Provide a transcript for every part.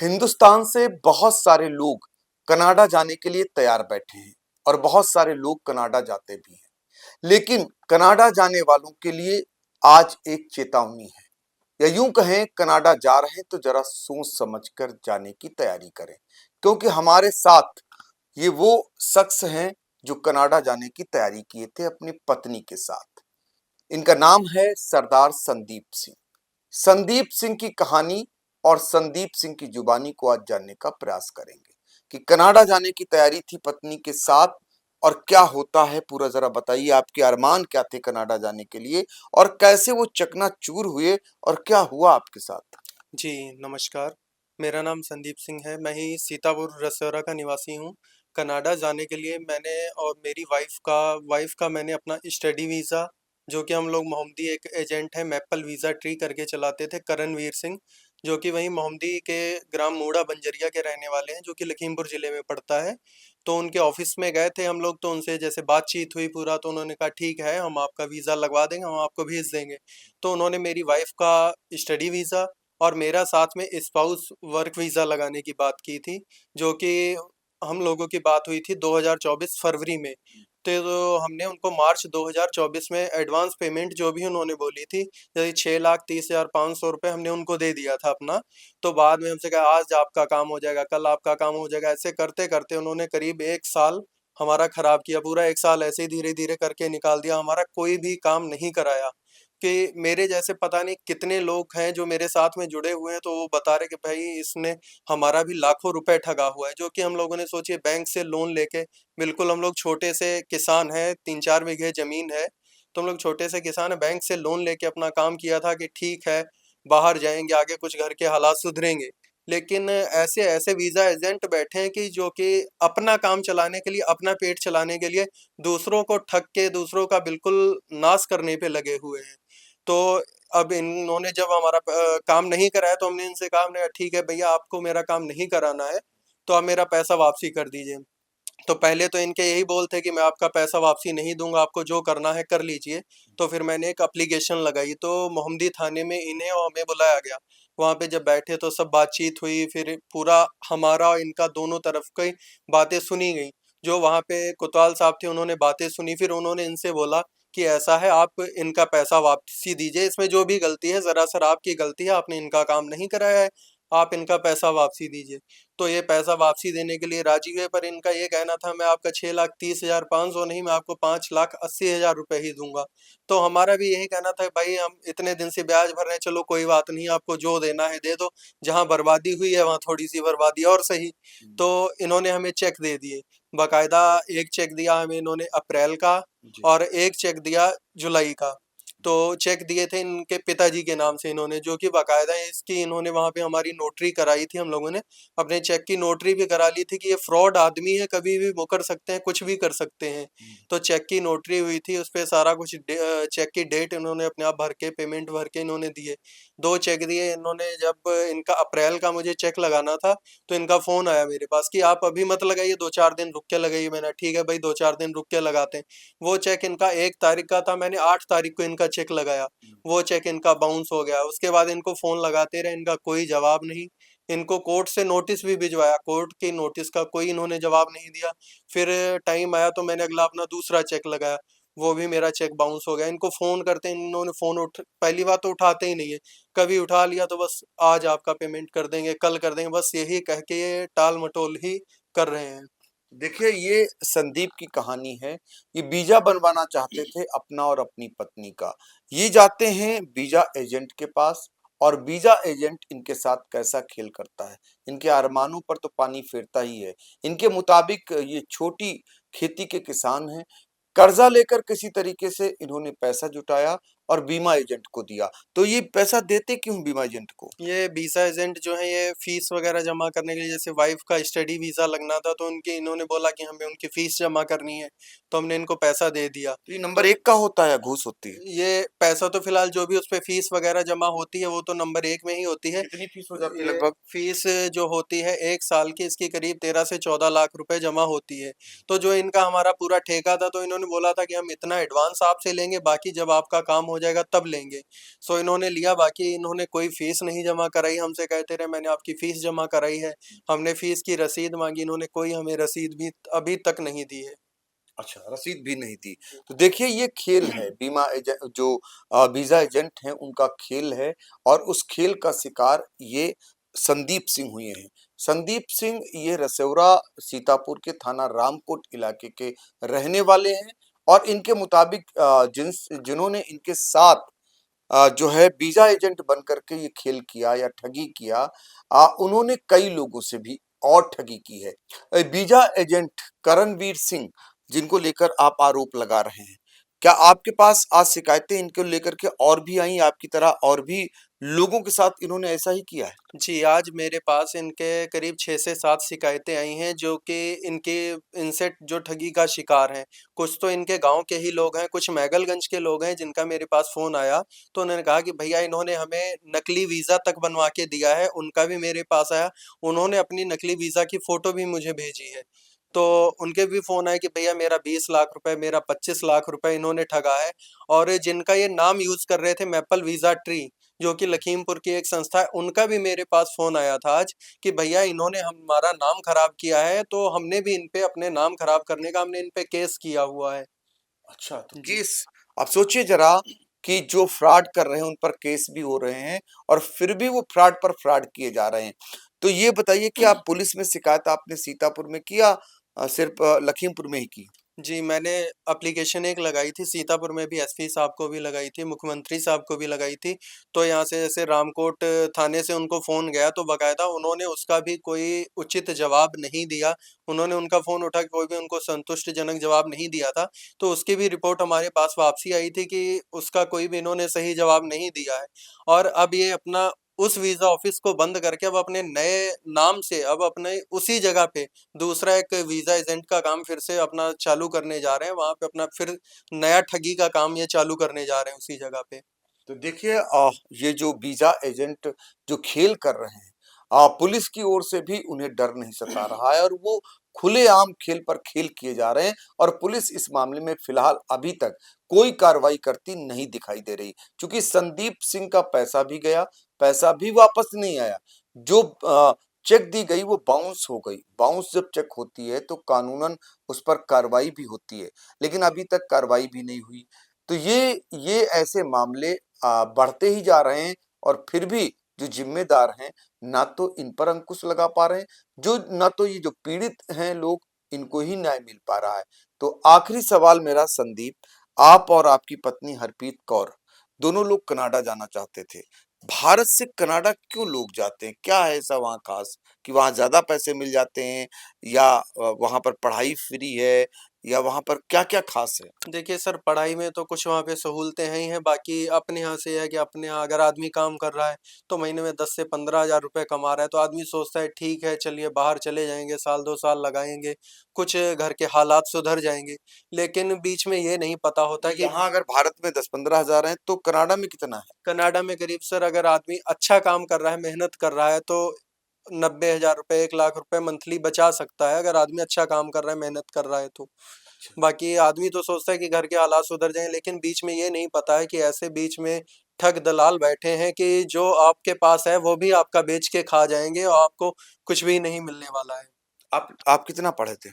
हिंदुस्तान से बहुत सारे लोग कनाडा जाने के लिए तैयार बैठे हैं और बहुत सारे लोग कनाडा जाते भी हैं। लेकिन कनाडा जाने वालों के लिए आज एक चेतावनी है, या यूं कहें कनाडा जा रहे हैं तो जरा सोच समझकर जाने की तैयारी करें, क्योंकि हमारे साथ ये वो शख्स हैं जो कनाडा जाने की तैयारी किए थे अपनी पत्नी के साथ। इनका नाम है सरदार संदीप सिंह। संदीप सिंह की कहानी और संदीप सिंह की जुबानी को आज जानने का प्रयास करेंगे कि कनाडा जाने की तैयारी थी पत्नी के साथ और क्या होता है पूरा। जरा बताइए आपके अरमान क्या थे कनाडा जाने के लिए और कैसे वो चकनाचूर हुए और क्या हुआ आपके साथ। जी, नमस्कार। मेरा नाम संदीप सिंह है। मैं ही सीतापुर रसौरा का निवासी हूँ। कनाडा जाने के लिए मैंने और मेरी वाइफ़ का मैंने अपना स्टडी वीज़ा, जो कि हम लोग मोहम्मदी एक एजेंट हैं मैपल वीज़ा ट्री करके चलाते थे, करणवीर सिंह, जो कि वहीं मोहम्मदी के ग्राम मूड़ा बंजरिया के रहने वाले हैं, जो कि लखीमपुर ज़िले में पड़ता है। तो उनके ऑफ़िस में गए थे हम लोग, तो उनसे जैसे बातचीत हुई पूरा, तो उन्होंने कहा ठीक है, हम आपका वीज़ा लगवा देंगे, हम आपको भेज देंगे। तो उन्होंने मेरी वाइफ़ का स्टडी वीज़ा और मेरा साथ में स्पाउस वर्क वीज़ा लगाने की बात की थी, जो कि हम लोगों की बात हुई थी 2024 फरवरी में। तो हमने उनको मार्च 2024 में एडवांस पेमेंट जो भी उन्होंने बोली थी, जैसे 6,30,500 रुपये हमने उनको दे दिया था अपना। तो बाद में हमसे कहा आज आपका काम हो जाएगा, कल आपका काम हो जाएगा, ऐसे करते करते उन्होंने करीब 1 साल हमारा खराब किया। पूरा 1 साल ऐसे ही धीरे धीरे करके निकाल दिया, हमारा कोई भी काम नहीं कराया। कि मेरे जैसे पता नहीं कितने लोग हैं जो मेरे साथ में जुड़े हुए हैं, तो वो बता रहे कि भाई इसने हमारा भी लाखों रुपए ठगा हुआ है। जो कि हम लोगों ने सोचिए बैंक से लोन लेके, बिल्कुल हम लोग छोटे से किसान हैं, 3-4 बीघे जमीन है, तो हम लोग छोटे से किसान है, बैंक से लोन लेके अपना काम किया था कि ठीक है बाहर जाएंगे, आगे कुछ घर के हालात सुधरेंगे। लेकिन ऐसे ऐसे वीजा एजेंट बैठे हैं कि जो कि अपना काम चलाने के लिए, अपना पेट चलाने के लिए दूसरों को ठग के दूसरों का बिल्कुल नाश करने पे लगे हुए हैं। तो अब इन्होंने जब हमारा काम नहीं कराया, तो हमने इनसे कहा, हमने कहा ठीक है भैया आपको मेरा काम नहीं कराना है, तो आप मेरा पैसा वापसी कर दीजिए। तो पहले तो इनके यही बोल थे कि मैं आपका पैसा वापसी नहीं दूंगा, आपको जो करना है कर लीजिए। तो फिर मैंने एक एप्लीकेशन लगाई, तो मोहम्मदी थाने में इन्हें और हमें बुलाया गया। वहाँ पे जब बैठे तो सब बातचीत हुई, फिर पूरा हमारा और इनका दोनों तरफ की बातें सुनी गई। जो वहाँ पे कोतवाल साहब थे उन्होंने बातें सुनी, फिर उन्होंने इनसे बोला कि ऐसा है आप इनका पैसा वापसी दीजिए, इसमें जो भी गलती है सरासर आपकी गलती है, आपने इनका काम नहीं कराया है, आप इनका पैसा वापसी दीजिए। तो ये पैसा वापसी देने के लिए राजी हुए, पर इनका ये कहना था मैं आपका 6,30,500 नहीं, मैं आपको 5,80,000 रुपये ही दूंगा। तो हमारा भी यही कहना था भाई हम इतने दिन से ब्याज भर रहे हैं, चलो कोई बात नहीं, आपको जो देना है दे दो, जहाँ बर्बादी हुई है वहाँ थोड़ी सी बर्बादी और सही। तो इन्होंने हमें चेक दे दिए, बाकायदा एक चेक दिया हमें इन्होंने अप्रैल का जी। और एक चेक दिया जुलाई का। तो चेक दिए थे इनके पिताजी के नाम से इन्होंने, जो कि बाकायदा इसकी इन्होंने वहाँ पे हमारी नोटरी कराई थी हम लोगों ने, अपने चेक की नोटरी भी करा ली थी कि ये फ्रॉड आदमी है, कभी भी वो कर सकते हैं, कुछ भी कर सकते हैं। तो चेक की नोटरी हुई थी, उस पे सारा कुछ चेक की डेट इन्होंने अपने आप भर के, पेमेंट भर के इन्होंने दिए। 2 चेक दिए इन्होंने। जब इनका अप्रैल का मुझे चेक लगाना था, तो इनका फोन आया मेरे पास कि आप अभी मत लगाइए, 2-4 दिन रुक के लगाइए। मैंने ठीक है भाई 2-4 दिन रुक के लगाते हैं। वो चेक इनका 1 तारीख का था, मैंने 8 तारीख को इनका चेक लगाया, वो चेक इनका बाउंस हो गया। उसके बाद इनको फोन लगाते रहे, इनका कोई जवाब नहीं। इनको कोर्ट से नोटिस भी भिजवाया, कोर्ट की नोटिस का कोई इन्होंने जवाब नहीं दिया। फिर टाइम आया तो मैंने अगला अपना दूसरा चेक लगाया, वो भी मेरा चेक बाउंस हो गया। इनको फोन करते हैं, इन्होंने फोन उठ पहली बात तो उठाते ही नहीं है, कभी उठा लिया तो बस आज आपका पेमेंट कर देंगे, कल कर देंगे, बस यही कह के ये टाल मटोल ही कर रहे हैं। देखिए ये संदीप की कहानी है। ये वीजा बनवाना चाहते थे अपना और अपनी पत्नी का। ये जाते हैं वीजा एजेंट के पास और वीजा एजेंट इनके साथ कैसा खेल करता है, इनके अरमानों पर तो पानी फेरता ही है। इनके मुताबिक ये छोटी खेती के किसान हैं। कर्जा लेकर किसी तरीके से इन्होंने पैसा जुटाया और बीमा एजेंट को दिया। तो ये पैसा देते क्यों बीमा एजेंट को? ये वीज़ा एजेंट जो है ये फीस वगैरह जमा करने के लिए, जैसे वाइफ का स्टडी वीज़ा लगना था, तो उनकी इन्होंने बोला कि हमें उनकी फीस जमा करनी है, तो हमने इनको पैसा दे दिया। तो ये नंबर तो एक का होता है या घूस होती है? ये पैसा तो फिलहाल जो भी उस पे फीस वगैरह जमा होती है वो तो नंबर एक में ही होती है। कितनी फीस हो जाती है ये लगभग? फीस जो होती है 1 साल की, इसकी करीब 13 से 14 लाख रुपए जमा होती है। तो जो इनका हमारा पूरा ठेका था, तो इन्होंने बोला था कि हम इतना एडवांस आपसे लेंगे, बाकी जब आपका काम हो जाएगा तब लेंगे। सो इन्होंने लिया, बाकी इन्होंने कोई फीस नहीं जमा कराई, हमसे कहते रहे मैंने आपकी फीस जमा कराई है। हमने फीस की रसीद मांगी, इन्होंने कोई हमें रसीद भी अभी तक नहीं दी है। अच्छा, रसीद भी नहीं दी। जी। तो देखिए ये खेल है, बीमा जो वीज़ा एजेंट हैं उनका खेल है और उस खेल का शिकार ये संदीप सिंह हुए हैं। संदीप सिंह ये रसौरा सीतापुर के थाना रामकोट इलाके के रहने वाले हैं और इनके मुताबिक जिन्होंने इनके साथ जो है वीजा एजेंट बन करके ये खेल किया या ठगी किया, उन्होंने कई लोगों से भी और ठगी की है। वीजा एजेंट करणवीर सिंह जिनको लेकर आप आरोप लगा रहे हैं, क्या आपके पास आज शिकायतें इनको लेकर के और भी आई आपकी तरह और भी लोगों के साथ इन्होंने ऐसा ही किया है? जी, आज मेरे पास इनके करीब 6 से 7 शिकायतें आई हैं, जो कि इनके इनसे जो ठगी का शिकार हैं। कुछ तो इनके गाँव के ही लोग हैं, कुछ मैगलगंज के लोग हैं जिनका मेरे पास फ़ोन आया, तो उन्होंने कहा कि भैया इन्होंने हमें नकली वीज़ा तक बनवा के दिया है, उनका भी मेरे पास आया। उन्होंने अपनी नकली वीज़ा की फ़ोटो भी मुझे भेजी है। तो उनके भी फ़ोन आए कि भैया मेरा 20 लाख रुपए, मेरा 25 लाख रुपए इन्होंने ठगा है। और जिनका ये नाम यूज़ कर रहे थे मैपल वीज़ा ट्री, जो कि लखीमपुर की एक संस्था है, उनका भी मेरे पास फ़ोन आया था आज कि भैया इन्होंने हमारा नाम खराब किया है, तो हमने भी इन पे अपने नाम खराब करने का हमने इन पे केस किया हुआ है। अच्छा, तो जी। केस आप सोचिए जरा कि जो फ्रॉड कर रहे हैं उन पर केस भी हो रहे हैं और फिर भी वो फ्रॉड पर फ्रॉड किए जा रहे हैं। तो ये बताइए कि आप पुलिस में शिकायत आपने सीतापुर में किया सिर्फ लखीमपुर में ही की? जी, मैंने एप्लीकेशन एक लगाई थी, सीतापुर में भी एसपी साहब को भी लगाई थी, मुख्यमंत्री साहब को भी लगाई थी। तो यहाँ से जैसे रामकोट थाने से उनको फ़ोन गया, तो बाकायदा उन्होंने उसका भी कोई उचित जवाब नहीं दिया। उन्होंने उनका फ़ोन उठा के कोई भी उनको संतुष्टिजनक जवाब नहीं दिया था। तो उसकी भी रिपोर्ट हमारे पास वापसी आई थी कि उसका कोई भी इन्होंने सही जवाब नहीं दिया है। और अब ये अपना उस वीज़ा ऑफ़िस को बंद करके अब अपने नए नाम से अब अपने उसी जगह पे दूसरा एक वीज़ा एजेंट का काम फिर से अपना चालू करने जा रहे हैं, वहाँ पे अपना फिर नया ठगी का काम ये चालू करने जा रहे हैं उसी जगह पे। तो देखिए ये जो वीजा एजेंट जो खेल कर रहे हैं, पुलिस की ओर से भी उन्हें डर नहीं सता रहा है और वो खुलेआम खेल पर खेल किए जा रहे हैं और पुलिस इस मामले में फिलहाल अभी तक कोई कार्रवाई करती नहीं दिखाई दे रही क्योंकि संदीप सिंह का पैसा भी गया, पैसा भी वापस नहीं आया। जो चेक दी गई वो बाउंस हो गई। बाउंस जब चेक होती है तो कानूनन उस पर कार्रवाई भी होती है, लेकिन अभी तक कार्रवाई भी नहीं हुई। तो ये ऐसे मामले बढ़ते ही जा रहे हैं और फिर भी जो ज़िम्मेदार हैं, ना तो इन पर अंकुश लगा पा रहे हैं, ना तो ये जो पीड़ित हैं लोग, इनको ही न्याय मिल पा रहा है। तो आखिरी सवाल मेरा संदीप, आप और आपकी पत्नी हरप्रीत कौर, दोनों लोग कनाडा जाना चाहते थे। भारत से कनाडा क्यों लोग जाते हैं? क्या है ऐसा वहाँ ख़ास कि वहाँ ज़्यादा पैसे मिल जाते हैं या वहाँ पर पढ़ाई फ्री है या वहाँ पर क्या-क्या ख़ास है? देखिए सर, पढ़ाई में तो कुछ वहाँ पे सहूलतें हैं ही हैं, बाकी अपने यहाँ से है कि अपने यहाँ अगर आदमी काम कर रहा है, तो महीने में 10 से 15,000 रुपए कमा रहा है, तो आदमी सोचता है ठीक है चलिए बाहर चले जाएँगे, साल 2 साल लगाएँगे, कुछ घर के हालात सुधर जाएँगे। लेकिन बीच में ये नहीं पता होता तो कि यहाँ अगर भारत में 10-15 हज़ार हैं, तो कनाडा में कितना है? कनाडा में करीब सर अगर आदमी अच्छा काम कर रहा है, मेहनत कर रहा है, तो 90,000 रुपए, 1 लाख रुपए मंथली बचा सकता है, अगर आदमी अच्छा काम कर रहा है, मेहनत कर रहा है तो। अच्छा। बाकी आदमी तो सोचता है कि घर के हालात सुधर जाएँ, लेकिन बीच में ये नहीं पता है कि ऐसे बीच में ठग दलाल बैठे हैं कि जो आपके पास है, वो भी आपका बेच के खा जाएँगे और आपको कुछ भी नहीं मिलने वाला है। आप कितना पढ़े थे?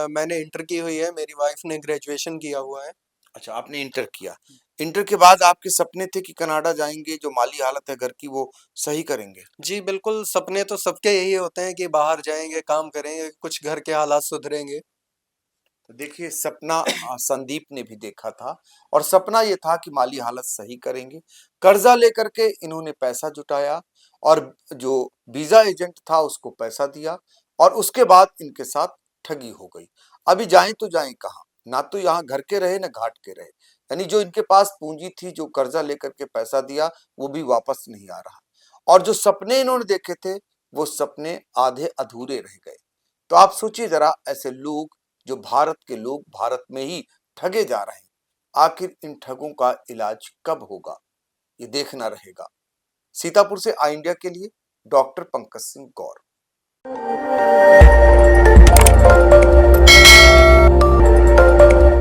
मैंने इंटर की हुई है, मेरी वाइफ़ ने ग्रेजुएशन किया हुआ है। अच्छा, आपने इंटर किया। इंटर के बाद आपके सपने थे कि कनाडा जाएँगे, जो माली हालत है घर की वो सही करेंगे। जी, बिल्कुल, सपने तो सबके यही होते हैं कि बाहर जाएँगे, काम करेंगे, कुछ घर के हालात सुधरेंगे। तो देखिए सपना संदीप ने भी देखा था और सपना ये था कि माली हालत सही करेंगे। कर्जा लेकर के इन्होंने पैसा जुटाया और जो वीज़ा एजेंट था उसको पैसा दिया और उसके बाद इनके साथ ठगी हो गई। अभी जाएँ तो जाएँ कहाँ? ना तो यहाँ घर के रहे, ना घाट के रहे। यानी जो इनके पास पूँजी थी, जो कर्जा लेकर के पैसा दिया, वो भी वापस नहीं आ रहा और जो सपने इन्होंने देखे थे, वो सपने आधे अधूरे रह गए। तो आप सोचिए ज़रा ऐसे लोग जो भारत के लोग भारत में ही ठगे जा रहे हैं। आखिर इन ठगों का इलाज कब होगा? ये देखना रहेगा। सीतापुर से आई इंडिया के लिए डॉक्टर पंकज सिंह गौर।